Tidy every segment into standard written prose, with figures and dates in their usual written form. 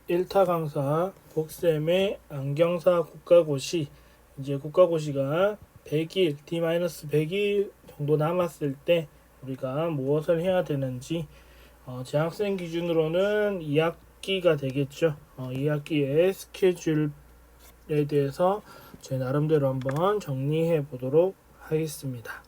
1타 강사 복쌤의 안경사 국가고시. 이제 국가고시가 100일, D-100일 정도 남았을 때 우리가 무엇을 해야 되는지, 재학생 기준으로는 2학기가 되겠죠. 2학기의 스케줄에 대해서 제 나름대로 한번 정리해 보도록 하겠습니다.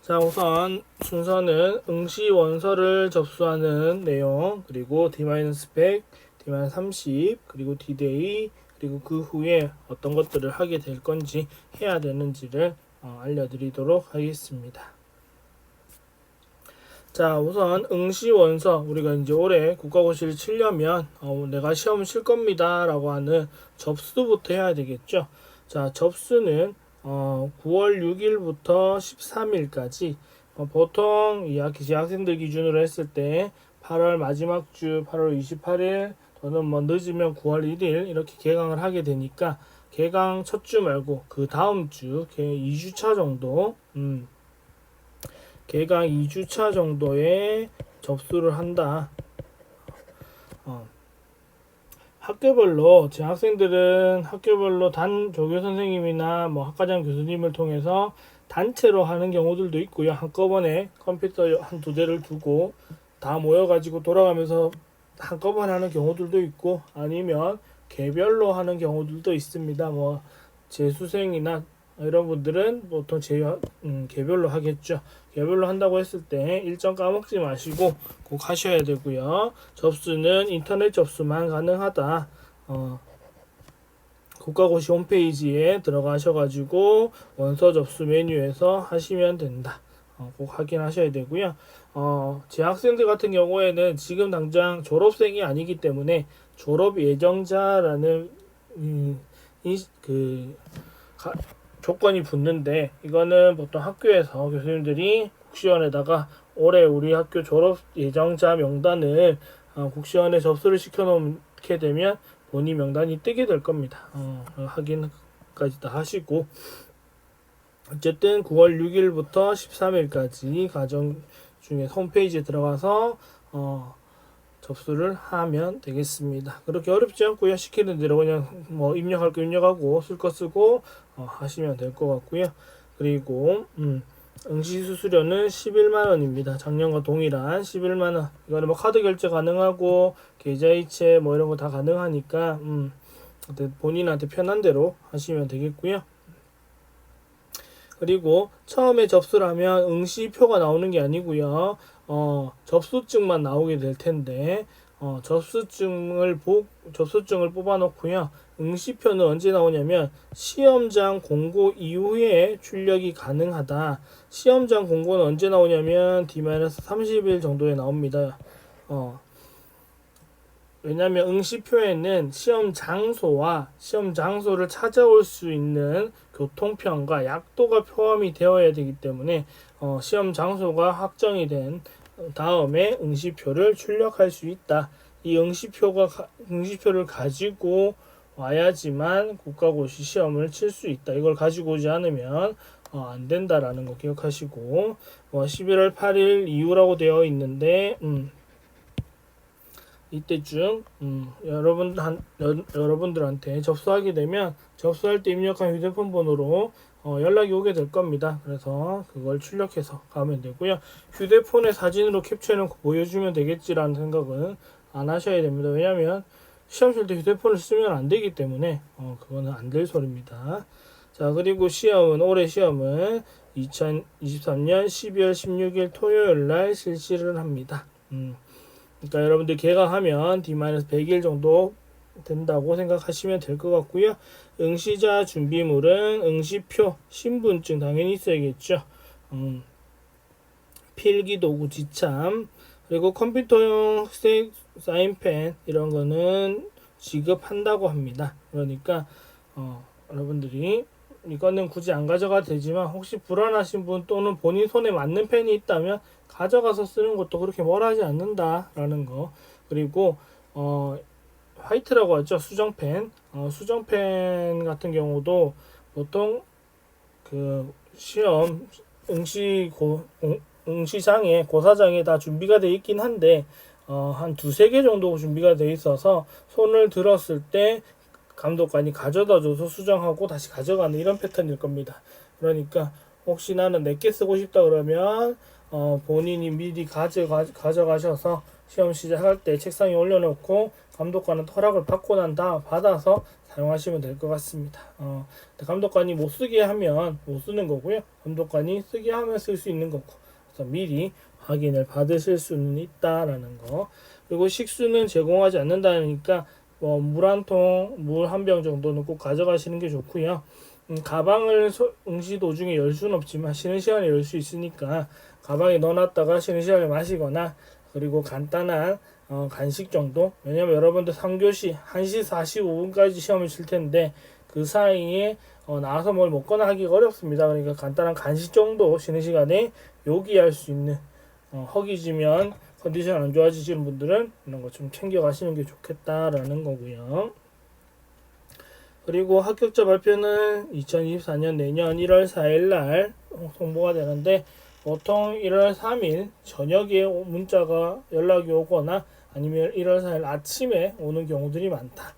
자, 우선 순서는 응시 원서를 접수하는 내용, 그리고 D-100, D-30, 그리고 D-Day, 그리고 그 후에 어떤 것들을 하게 될 건지, 해야 되는지를 알려드리도록 하겠습니다. 자, 우선 응시 원서, 우리가 이제 올해 국가고시를 치려면 내가 시험을 칠 겁니다 라고 하는 접수부터 해야 되겠죠. 자, 접수는 9월 6일부터 13일까지, 보통 이 학기 재학생들 기준으로 했을 때 8월 마지막 주 8월 28일 또는 뭐 늦으면 9월 1일 이렇게 개강을 하게 되니까, 개강 첫 주 말고 그 다음 주 2주차 정도, 개강 2주차 정도에 접수를 한다. 학교별로 재학생들은 학교별로 단 조교 선생님이나 뭐 학과장 교수님을 통해서 단체로 하는 경우들도 있고요. 한꺼번에 컴퓨터 한두 대를 두고 다 모여가지고 돌아가면서 한꺼번에 하는 경우들도 있고, 아니면 개별로 하는 경우들도 있습니다. 뭐 재수생이나 이런 분들은 보통 개별로 하겠죠. 개별로 한다고 했을 때 일정 까먹지 마시고 꼭 하셔야 되고요. 접수는 인터넷 접수만 가능하다. 국가고시 홈페이지에 들어가셔가지고 원서 접수 메뉴에서 하시면 된다. 꼭 확인하셔야 되고요. 재학생들 같은 경우에는 지금 당장 졸업생이 아니기 때문에 졸업 예정자라는 조건이 붙는데, 이거는 보통 학교에서 교수님들이 국시원에다가 올해 우리 학교 졸업 예정자 명단을 국시원에 접수를 시켜놓게 되면 본인 명단이 뜨게 될 겁니다. 확인까지 다 하시고, 어쨌든 9월 6일부터 13일까지 가정 중에 홈페이지에 들어가서 접수를 하면 되겠습니다. 그렇게 어렵지 않고요. 시키는 대로 그냥 뭐 입력할 거 입력하고 쓸 거 쓰고 하시면 될 것 같고요. 그리고 응시 수수료는 11만원입니다. 작년과 동일한 11만원. 이거는 뭐 카드 결제 가능하고 계좌이체 뭐 이런 거 다 가능하니까 본인한테 편한 대로 하시면 되겠고요. 그리고 처음에 접수를 하면 응시표가 나오는 게 아니고요. 접수증만 나오게 될 텐데, 접수증을 뽑아 놓고요. 응시표는 언제 나오냐면 시험장 공고 이후에 출력이 가능하다. 시험장 공고는 언제 나오냐면 D-30일 정도에 나옵니다. 왜냐하면 응시표에는 시험 장소와 시험 장소를 찾아올 수 있는 교통편과 약도가 포함이 되어야 되기 때문에 시험 장소가 확정이 된 다음에 응시표를 출력할 수 있다. 이 응시표를 가지고 와야지만 국가고시 시험을 칠 수 있다. 이걸 가지고 오지 않으면 안 된다라는 거 기억하시고, 11월 8일 이후라고 되어 있는데 이때쯤 여러분들한테 접수하게 되면 접수할 때 입력한 휴대폰 번호로 연락이 오게 될 겁니다. 그래서 그걸 출력해서 가면 되고요. 휴대폰에 사진으로 캡처해놓고 보여주면 되겠지라는 생각은 안 하셔야 됩니다. 왜냐하면 시험 칠 때 휴대폰을 쓰면 안 되기 때문에 그거는 안 될 소리입니다. 자, 그리고 올해 시험은 2023년 12월 16일 토요일 날 실시를 합니다. 그러니까 여러분들 개강하면 D-100일 정도 된다고 생각하시면 될 것 같고요. 응시자 준비물은 응시표, 신분증 당연히 있어야겠죠. 필기도구 지참, 그리고 컴퓨터용 학생 사인펜 이런 거는 지급한다고 합니다. 그러니까 여러분들이 이거는 굳이 안 가져가도 되지만 혹시 불안하신 분 또는 본인 손에 맞는 펜이 있다면 가져가서 쓰는 것도 그렇게 뭐라지 않는다라는 거. 그리고 화이트라고 하죠. 수정펜. 수정펜 같은 경우도 보통 그 시험 응시장에 고사장에 다 준비가 되어 있긴 한데 한 두세 개 정도 준비가 돼 있어서 손을 들었을 때 감독관이 가져다 줘서 수정하고 다시 가져가는 이런 패턴일 겁니다. 그러니까 혹시 나는 4개 쓰고 싶다 그러면 본인이 미리 가져가셔서 시험 시작할 때 책상에 올려놓고 감독관은 허락을 받고 난 다음 받아서 사용하시면 될 것 같습니다. 감독관이 못 쓰게 하면 못 쓰는 거고요. 감독관이 쓰게 하면 쓸 수 있는 거고. 그래서 미리 확인을 받으실 수는 있다라는 거. 그리고 식수는 제공하지 않는다니까 물 한 통, 물 한 병 정도는 꼭 가져가시는 게 좋고요. 가방을 응시 도중에 열 수는 없지만 쉬는 시간에 열 수 있으니까 가방에 넣어놨다가 쉬는 시간에 마시거나 그리고 간단한 간식 정도. 왜냐면 여러분들 3교시 1시 45분까지 시험을 칠 텐데 그 사이에 나와서 뭘 먹거나 하기가 어렵습니다. 그러니까 간단한 간식 정도 쉬는 시간에 요기할 수 있는 허기지면 컨디션 안 좋아지시는 분들은 이런 거 좀 챙겨 가시는 게 좋겠다라는 거고요. 그리고 합격자 발표는 2024년 내년 1월 4일 날 송부가 되는데 보통 1월 3일 저녁에 문자가 연락이 오거나 아니면 1월 4일 아침에 오는 경우들이 많다.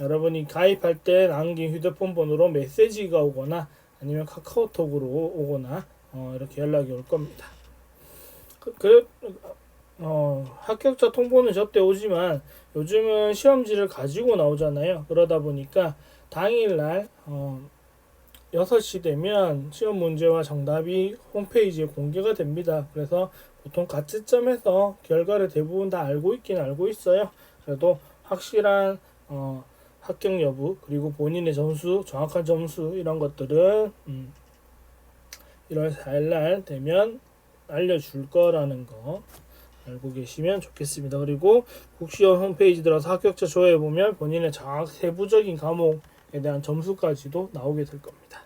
여러분이 가입할 때 남긴 휴대폰 번호로 메시지가 오거나 아니면 카카오톡으로 오거나 이렇게 연락이 올 겁니다. 합격자 통보는 저때 오지만 요즘은 시험지를 가지고 나오잖아요. 그러다 보니까 당일날 6시 되면 시험 문제와 정답이 홈페이지에 공개가 됩니다. 그래서 보통 가채점에서 결과를 대부분 다 알고 있긴 알고 있어요. 그래도 확실한 합격 여부 그리고 본인의 점수, 정확한 점수 이런 것들은 1월 4일날 되면 알려줄 거라는 거 알고 계시면 좋겠습니다. 그리고 국시원 홈페이지 들어서 합격자 조회해 보면 본인의 세부적인 과목에 대한 점수까지도 나오게 될 겁니다.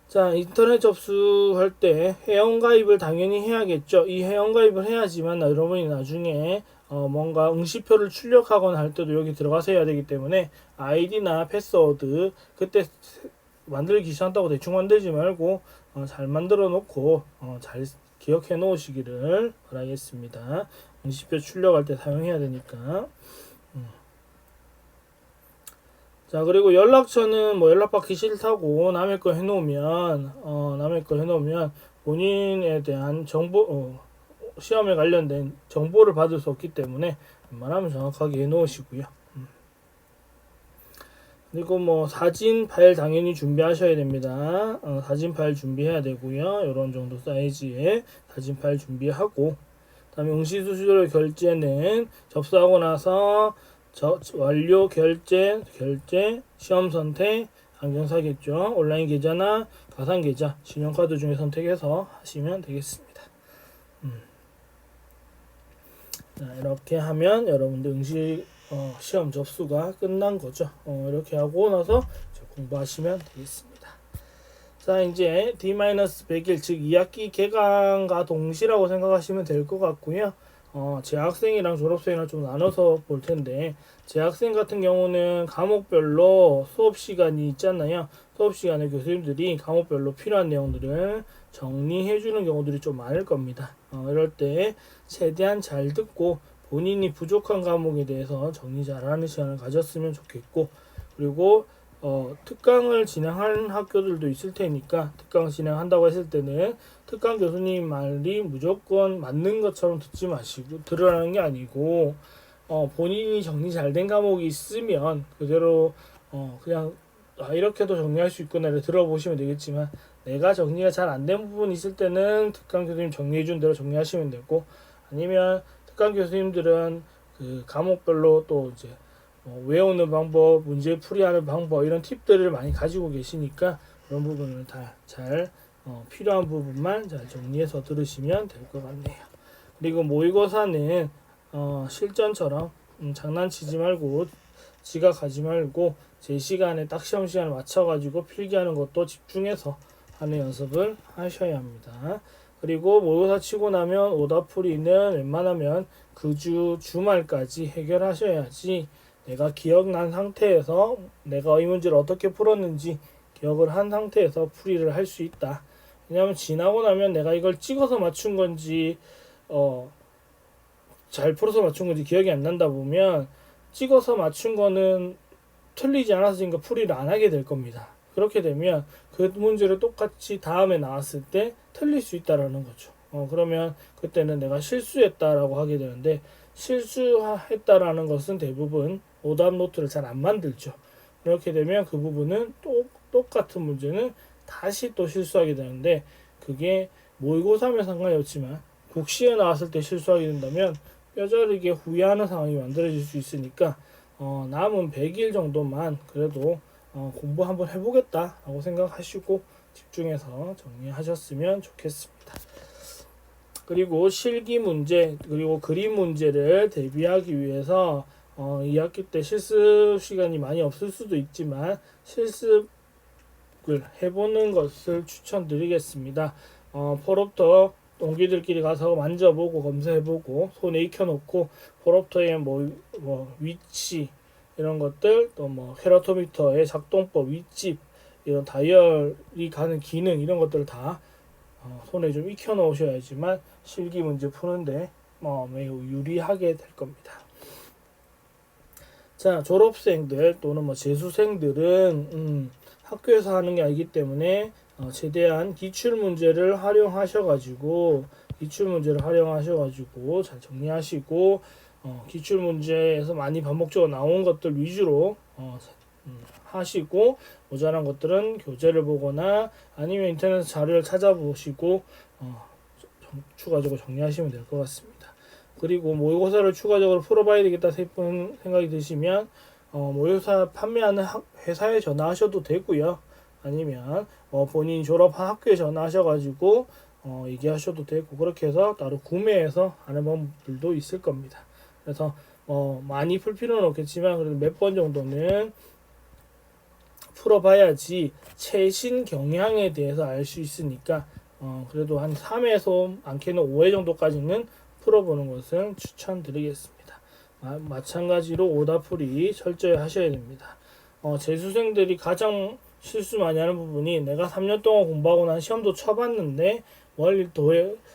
자, 인터넷 접수할 때 회원가입을 당연히 해야겠죠. 이 회원가입을 해야지만 여러분이 나중에 뭔가 응시표를 출력하거나 할 때도 여기 들어가서 해야 되기 때문에 아이디나 패스워드 그때 만들기 귀찮다고 대충 만들지 말고 잘 만들어 놓고 잘 기억해 놓으시기를 바라겠습니다. 응시표 출력할 때 사용해야 되니까. 자, 그리고 연락처는 연락받기 싫다고 남의 거 해놓으면 본인에 대한 정보 시험에 관련된 정보를 받을 수 없기 때문에 웬만하면 정확하게 해놓으시고요. 그리고 사진 파일 당연히 준비하셔야 됩니다. 사진 파일 준비해야 되고요. 이런 정도 사이즈의 사진 파일 준비하고 다음에 응시수수료 결제는 접수하고 나서 완료 결제 시험 선택 안경사겠죠. 온라인 계좌나 가상 계좌 신용카드 중에 선택해서 하시면 되겠습니다. 자, 이렇게 하면 여러분들 응시 시험 접수가 끝난 거죠. 이렇게 하고 나서 공부하시면 되겠습니다. 자, 이제 D-100일 즉 2학기 개강과 동시라고 생각하시면 될 것 같고요. 재학생이랑 졸업생이랑 좀 나눠서 볼 텐데 재학생 같은 경우는 과목별로 수업 시간이 있잖아요. 수업 시간에 교수님들이 과목별로 필요한 내용들을 정리해 주는 경우들이 좀 많을 겁니다. 이럴 때 최대한 잘 듣고 본인이 부족한 과목에 대해서 정리 잘하는 시간을 가졌으면 좋겠고 그리고 특강을 진행하는 학교들도 있을 테니까 특강 진행한다고 했을 때는 특강 교수님 말이 무조건 맞는 것처럼 듣지 마시고 들으라는 게 아니고 본인이 정리 잘 된 과목이 있으면 그대로 그냥 이렇게도 정리할 수 있구나를 들어보시면 되겠지만 내가 정리가 잘 안 된 부분이 있을 때는 특강 교수님 정리해 준 대로 정리하시면 되고 아니면 특강 교수님들은 그 과목별로 또 이제 외우는 방법, 문제 풀이하는 방법 이런 팁들을 많이 가지고 계시니까 그런 부분을 다 잘 필요한 부분만 잘 정리해서 들으시면 될 것 같네요. 그리고 모의고사는 실전처럼 장난치지 말고 지각하지 말고 제 시간에 딱 시험 시간을 맞춰가지고 필기하는 것도 집중해서 하는 연습을 하셔야 합니다. 그리고 모의고사 치고 나면 오답풀이는 웬만하면 그 주말까지 해결하셔야지 내가 기억난 상태에서 내가 이 문제를 어떻게 풀었는지 기억을 한 상태에서 풀이를 할 수 있다. 왜냐하면 지나고 나면 내가 이걸 찍어서 맞춘 건지 잘 풀어서 맞춘 건지 기억이 안 난다 보면 찍어서 맞춘 거는 틀리지 않았으니까 풀이를 안 하게 될 겁니다. 그렇게 되면 그 문제를 똑같이 다음에 나왔을 때 틀릴 수 있다라는 거죠. 그러면 그때는 내가 실수했다라고 하게 되는데, 실수했다라는 것은 대부분 오답 노트를 잘 안 만들죠. 그렇게 되면 그 부분은 또 똑같은 문제는 다시 또 실수하게 되는데, 그게 모의고사면 상관이 없지만 국시에 나왔을 때 실수하게 된다면 뼈저리게 후회하는 상황이 만들어질 수 있으니까 남은 100일 정도만 그래도 공부 한번 해보겠다라고 생각하시고 집중해서 정리하셨으면 좋겠습니다. 그리고 실기 문제 그리고 그림 문제를 대비하기 위해서 2학기 때 실습 시간이 많이 없을 수도 있지만 실습을 해보는 것을 추천드리겠습니다. 포럽터 동기들끼리 가서 만져보고 검사해보고 손에 익혀놓고 포럽터의 위치 이런 것들, 또 헤라토미터의 작동법, 윗집, 이런 다이얼이 가는 기능 이런 것들을 다 손에 좀 익혀 놓으셔야지만 실기 문제 푸는데 매우 유리하게 될 겁니다. 자, 졸업생들 또는 재수생들은 학교에서 하는 게 아니기 때문에 최대한 기출 문제를 활용하셔가지고 잘 정리하시고 기출 문제에서 많이 반복적으로 나온 것들 위주로 하시고, 모자란 것들은 교재를 보거나 아니면 인터넷 자료를 찾아보시고 추가적으로 정리하시면 될 것 같습니다. 그리고 모의고사를 추가적으로 풀어봐야 되겠다 싶은 생각이 드시면 모의고사 판매하는 회사에 전화하셔도 되고요. 아니면 본인이 졸업한 학교에 전화하셔가지고 얘기하셔도 되고, 그렇게 해서 따로 구매해서 하는 방법들도 있을 겁니다. 그래서 많이 풀 필요는 없겠지만 그래도 몇 번 정도는 풀어봐야지 최신 경향에 대해서 알 수 있으니까 그래도 한 3회에서 많게는 5회 정도까지는 풀어보는 것을 추천드리겠습니다. 마찬가지로 오답풀이 철저히 하셔야 됩니다. 재수생들이 가장 실수 많이 하는 부분이, 내가 3년 동안 공부하고 난 시험도 쳐봤는데 뭘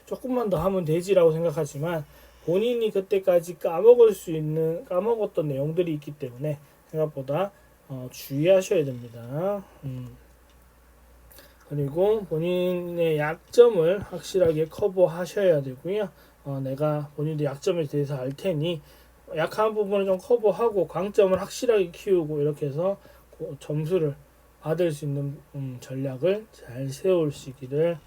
조금만 더 하면 되지라고 생각하지만 본인이 그때까지 까먹었던 내용들이 있기 때문에 생각보다 주의하셔야 됩니다. 그리고 본인의 약점을 확실하게 커버하셔야 되고요. 내가 본인의 약점에 대해서 알 테니 약한 부분을 좀 커버하고 강점을 확실하게 키우고, 이렇게 해서 점수를 받을 수 있는 전략을 잘 세우시기를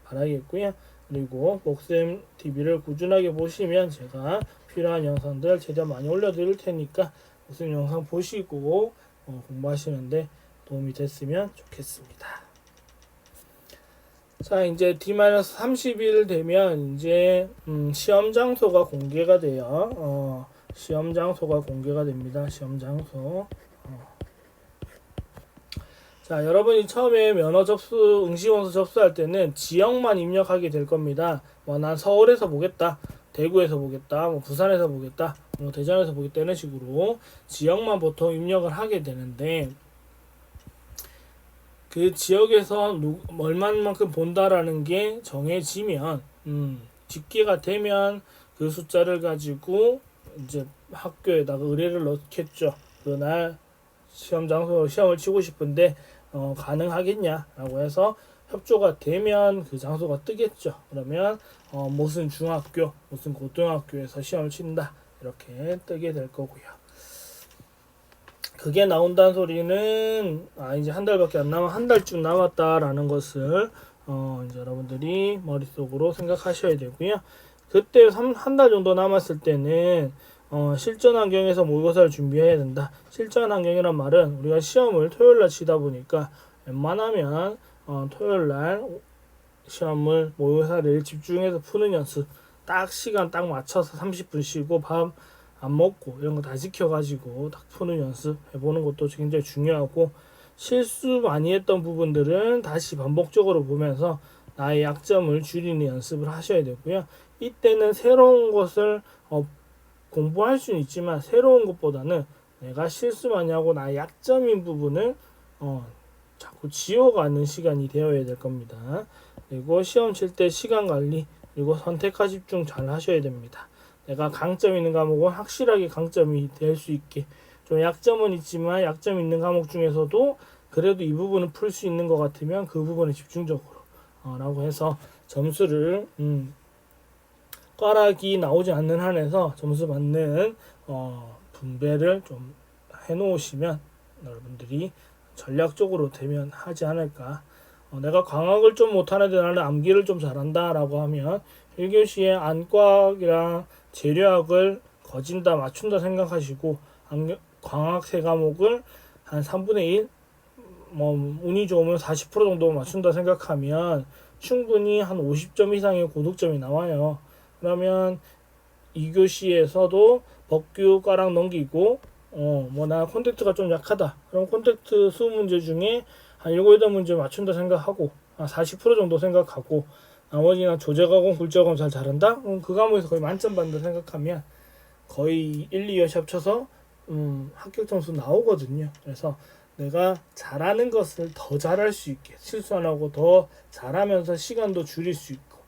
바라겠고요. 그리고 복쌤 TV를 꾸준하게 보시면 제가 필요한 영상들 최대한 많이 올려드릴 테니까 복쌤 영상 보시고 공부하시는데 도움이 됐으면 좋겠습니다. 자, 이제 D-30일 되면 이제 시험 장소가 공개가 돼요. 시험 장소가 공개가 됩니다. 시험 장소. 자, 여러분이 처음에 면허 접수, 응시원서 접수할 때는 지역만 입력하게 될 겁니다. 난 서울에서 보겠다, 대구에서 보겠다, 부산에서 보겠다, 대전에서 보겠다, 이런 식으로 지역만 보통 입력을 하게 되는데, 그 지역에서 얼마만큼 본다라는 게 정해지면, 집계가 되면 그 숫자를 가지고 이제 학교에다가 의뢰를 넣겠죠. 그날 시험 장소로 시험을 치고 싶은데 가능하겠냐라고 해서 협조가 되면 그 장소가 뜨겠죠. 그러면 무슨 중학교, 무슨 고등학교에서 시험을 친다, 이렇게 뜨게 될 거고요. 그게 나온다는 소리는 이제 한 달밖에 안 한 달쯤 남았다라는 것을 이제 여러분들이 머릿속으로 생각하셔야 되고요. 그때 한 달 정도 남았을 때는 실전 환경에서 모의고사를 준비해야 된다. 실전 환경이란 말은 우리가 시험을 토요일날 치다 보니까 웬만하면 토요일날 시험을 모의고사를 집중해서 푸는 연습, 시간 딱 맞춰서 30분 쉬고 밥 안 먹고 이런 거 다 지켜가지고 딱 푸는 연습 해보는 것도 굉장히 중요하고, 실수 많이 했던 부분들은 다시 반복적으로 보면서 나의 약점을 줄이는 연습을 하셔야 되고요. 이때는 새로운 것을 공부할 수는 있지만 새로운 것보다는 내가 실수 많이 하고 나의 약점인 부분을 자꾸 지워가는 시간이 되어야 될 겁니다. 그리고 시험 칠 때 시간 관리, 그리고 선택과 집중 잘 하셔야 됩니다. 내가 강점 있는 과목은 확실하게 강점이 될 수 있게, 좀 약점은 있지만 약점 있는 과목 중에서도 그래도 이 부분은 풀 수 있는 것 같으면 그 부분에 집중적으로 라고 해서 점수를 꽈락이 나오지 않는 한에서 점수 받는 분배를 좀 해놓으시면 여러분들이 전략적으로 되면 하지 않을까. 내가 광학을 좀 못하는데 나는 암기를 좀 잘한다 라고 하면 1교시에 안과학이랑 재료학을 거진다 맞춘다 생각하시고 광학 세 과목을 한 3분의 1, 뭐 운이 좋으면 40% 정도 맞춘다 생각하면 충분히 한 50점 이상의 고득점이 나와요. 그러면 2교시에서도 법규과랑 넘기고 뭐 나 콘택트가 좀 약하다. 그럼 콘택트 20문제 중에 한 7, 8문제 맞춘다 생각하고 한 40% 정도 생각하고 나머지는 조제가공, 굴제가공 잘 잘한다? 그 과목에서 거의 만점 받는다 생각하면 거의 1, 2열 합쳐서 합격 점수 나오거든요. 그래서 내가 잘하는 것을 더 잘할 수 있게, 실수 안 하고 더 잘하면서 시간도 줄일 수 있고,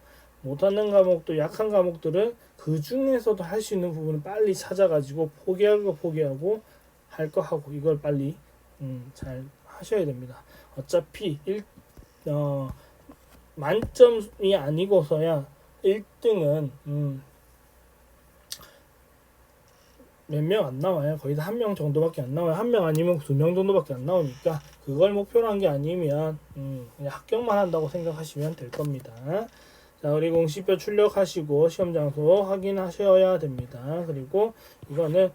못하는 과목도 약한 과목들은 그 중에서도 할 수 있는 부분을 빨리 찾아가지고 포기할 거 포기하고 할 거 하고 이걸 빨리 잘 하셔야 됩니다. 어차피 만점이 아니고서야 1등은 몇 명 안 나와요. 거의 다 한 명 정도밖에 안 나와요. 한 명 아니면 2명 정도밖에 안 나오니까 그걸 목표로 한 게 아니면 그냥 합격만 한다고 생각하시면 될 겁니다. 자, 그리고 응시표 출력하시고 시험 장소 확인하셔야 됩니다. 그리고 이거는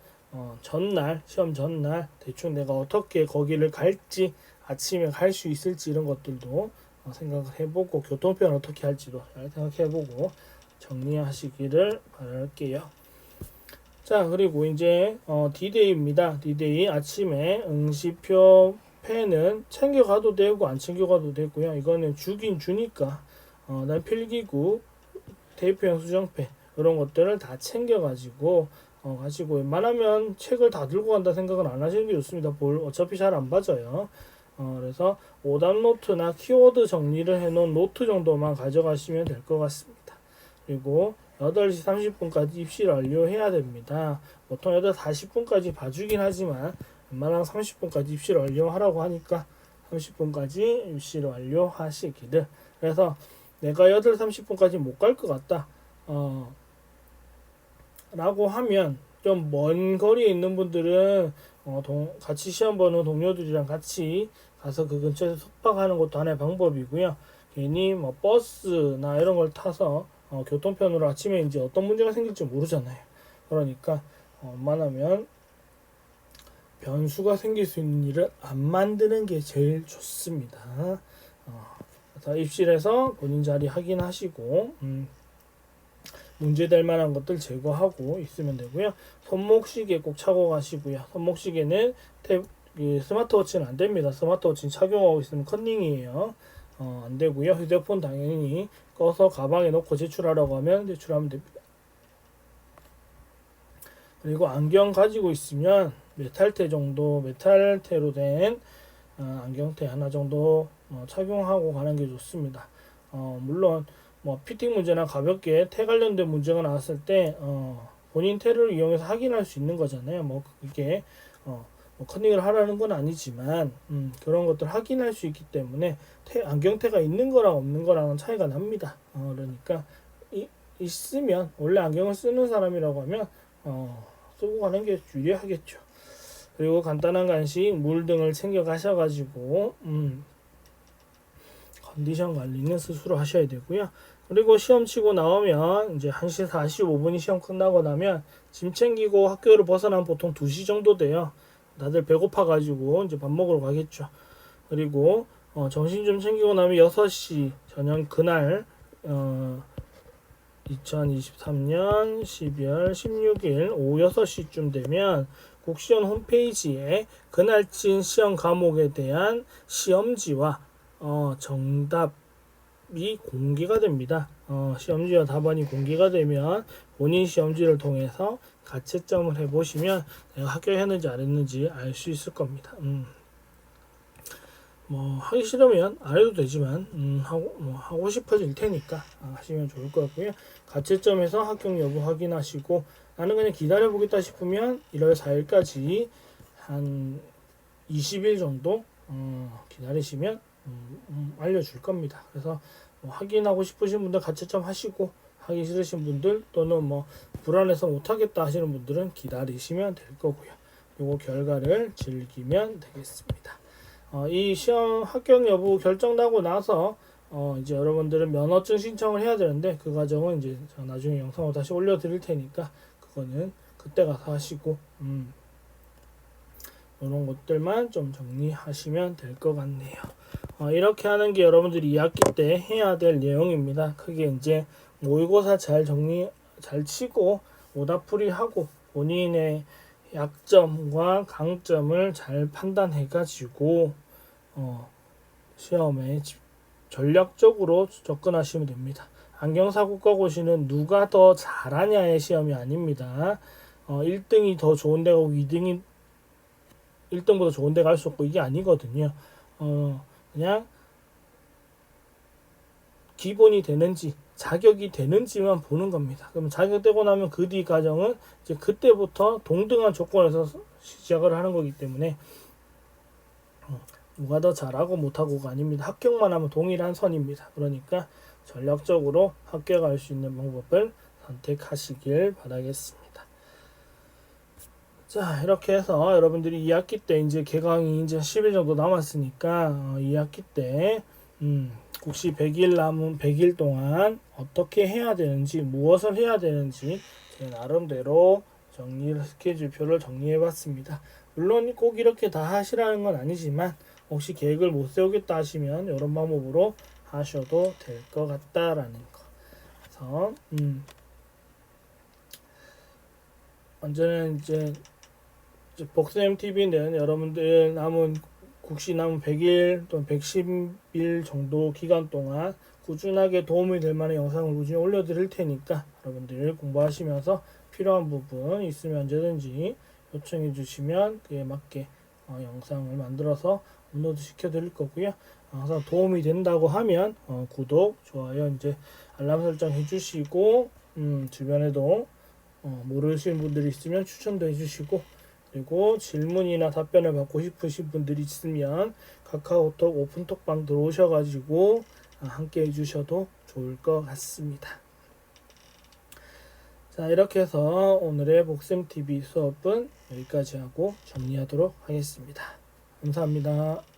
전날, 시험 전날 대충 내가 어떻게 거기를 갈지, 아침에 갈 수 있을지 이런 것들도 생각을 해보고 교통편 어떻게 할지도 잘 생각해보고 정리하시기를 바랄게요. 자, 그리고 이제 D-Day입니다. D-Day 아침에 응시표 펜은 챙겨가도 되고 안 챙겨가도 되고요. 이거는 주긴 주니까 난 필기구, 테이프형 수정펜 이런 것들을 다 챙겨가지고 가지고 웬만하면 책을 다 들고 간다 생각은 안 하시는 게 좋습니다. 어차피 잘 안 봐져요. 그래서 오답 노트나 키워드 정리를 해놓은 노트 정도만 가져가시면 될 것 같습니다. 그리고 8시 30분까지 입시를 완료해야 됩니다. 보통 8시 40분까지 봐주긴 하지만 웬만하면 30분까지 입시를 완료하라고 하니까 30분까지 입시를 완료하시기를. 그래서 내가 8시 30분까지 못 갈 것 같다 라고 하면 좀 먼 거리에 있는 분들은 같이 시험 보는 동료들이랑 같이 가서 그 근처에서 숙박하는 것도 하나의 방법이고요. 괜히 뭐 버스나 이런 걸 타서 교통편으로 아침에 이제 어떤 문제가 생길지 모르잖아요. 그러니까 웬만하면 변수가 생길 수 있는 일을 안 만드는 게 제일 좋습니다. 그래서 입실에서 본인 자리 확인하시고 문제될 만한 것들 제거하고 있으면 되고요. 손목시계 꼭 차고 가시고요. 손목시계는 스마트워치는 안 됩니다. 스마트워치는 착용하고 있으면 컨닝이에요. 안 되고요. 휴대폰 당연히 꺼서 가방에 넣고 제출하라고 하면 제출하면 됩니다. 그리고 안경 가지고 있으면 메탈테로 된 안경테 하나 정도 착용하고 가는 게 좋습니다. 물론 뭐 피팅 문제나 가볍게 테 관련된 문제가 나왔을 때 본인 테를 이용해서 확인할 수 있는 거잖아요. 뭐 그게 뭐 컨닝을 하라는 건 아니지만 그런 것들 확인할 수 있기 때문에 안경테가 있는 거랑 없는 거랑은 차이가 납니다. 그러니까 있으면 원래 안경을 쓰는 사람이라고 하면 쓰고 가는 게 유리하겠죠. 그리고 간단한 간식, 물 등을 챙겨 가셔가지고 컨디션 관리는 스스로 하셔야 되고요. 그리고 시험 치고 나오면 이제 1시 45분이 시험 끝나고 나면 짐 챙기고 학교를 벗어나면 보통 2시 정도 돼요. 다들 배고파가지고 이제 밥 먹으러 가겠죠. 그리고 점심 좀 챙기고 나면 6시 저녁 그날 2023년 12월 16일 오후 6시쯤 되면 국시원 홈페이지에 그날 친 시험 과목에 대한 시험지와 정답이 공개가 됩니다. 시험지와 답안이 공개가 되면 본인 시험지를 통해서 가채점을 해보시면 내가 합격했는지 안 했는지 알 수 있을 겁니다. 뭐 하기 싫으면 안 해도 되지만 하고 싶어질 테니까 하시면 좋을 것 같고요. 가채점에서 합격 여부 확인하시고 나는 그냥 기다려 보겠다 싶으면 1월 4일까지 한 20일 정도 기다리시면 알려줄 겁니다. 그래서 뭐 확인하고 싶으신 분들 가채점 하시고 하기 싫으신 분들 또는 뭐 불안해서 못하겠다 하시는 분들은 기다리시면 될 거고요. 요거 결과를 즐기면 되겠습니다. 이 시험 합격 여부 결정나고 나서 이제 여러분들은 면허증 신청을 해야 되는데 그 과정은 이제 제가 나중에 영상으로 다시 올려드릴 테니까 그거는 그때 가서 하시고 이런 것들만 좀 정리하시면 될 것 같네요. 이렇게 하는 게 여러분들이 2학기 때 해야 될 내용입니다. 크게 이제 모의고사 잘 치고 오답풀이 하고 본인의 약점과 강점을 잘 판단해 가지고 시험에 전략적으로 접근하시면 됩니다. 안경사 국가고시는 누가 더 잘하냐의 시험이 아닙니다. 1등이 더 좋은 데 가고 2등이 1등보다 좋은 데 갈 수 없고 이게 아니거든요. 그냥 기본이 되는지 자격이 되는지만 보는 겁니다. 그럼 자격되고 나면 그 뒤 과정은 이제 그때부터 동등한 조건에서 시작을 하는 거기 때문에 누가 더 잘하고 못하고가 아닙니다. 합격만 하면 동일한 선입니다. 그러니까 전략적으로 합격할 수 있는 방법을 선택하시길 바라겠습니다. 자, 이렇게 해서 여러분들이 2학기 때 이제 개강이 이제 10일 정도 남았으니까 2학기 때 국시 100일 남은 100일 동안 어떻게 해야 되는지 무엇을 해야 되는지 제 나름대로 스케줄표를 정리해 봤습니다. 물론 꼭 이렇게 다 하시라는 건 아니지만 혹시 계획을 못 세우겠다 하시면 이런 방법으로 하셔도 될 것 같다라는 거. 그래서 언제는 이제 복쌤 TV는 여러분들 국시 남은 100일 또는 110일 정도 기간 동안 꾸준하게 도움이 될 만한 영상을 꾸준히 올려드릴 테니까 여러분들 공부하시면서 필요한 부분 있으면 언제든지 요청해 주시면 그에 맞게 영상을 만들어서 업로드 시켜 드릴 거고요. 항상 도움이 된다고 하면 구독, 좋아요, 이제 알람 설정 해주시고 주변에도 모르시는 분들이 있으면 추천도 해주시고 그리고 질문이나 답변을 받고 싶으신 분들이 있으면 카카오톡 오픈톡방 들어오셔가지고 함께 해주셔도 좋을 것 같습니다. 자, 이렇게 해서 오늘의 복쌤TV 수업은 여기까지 하고 정리하도록 하겠습니다. 감사합니다.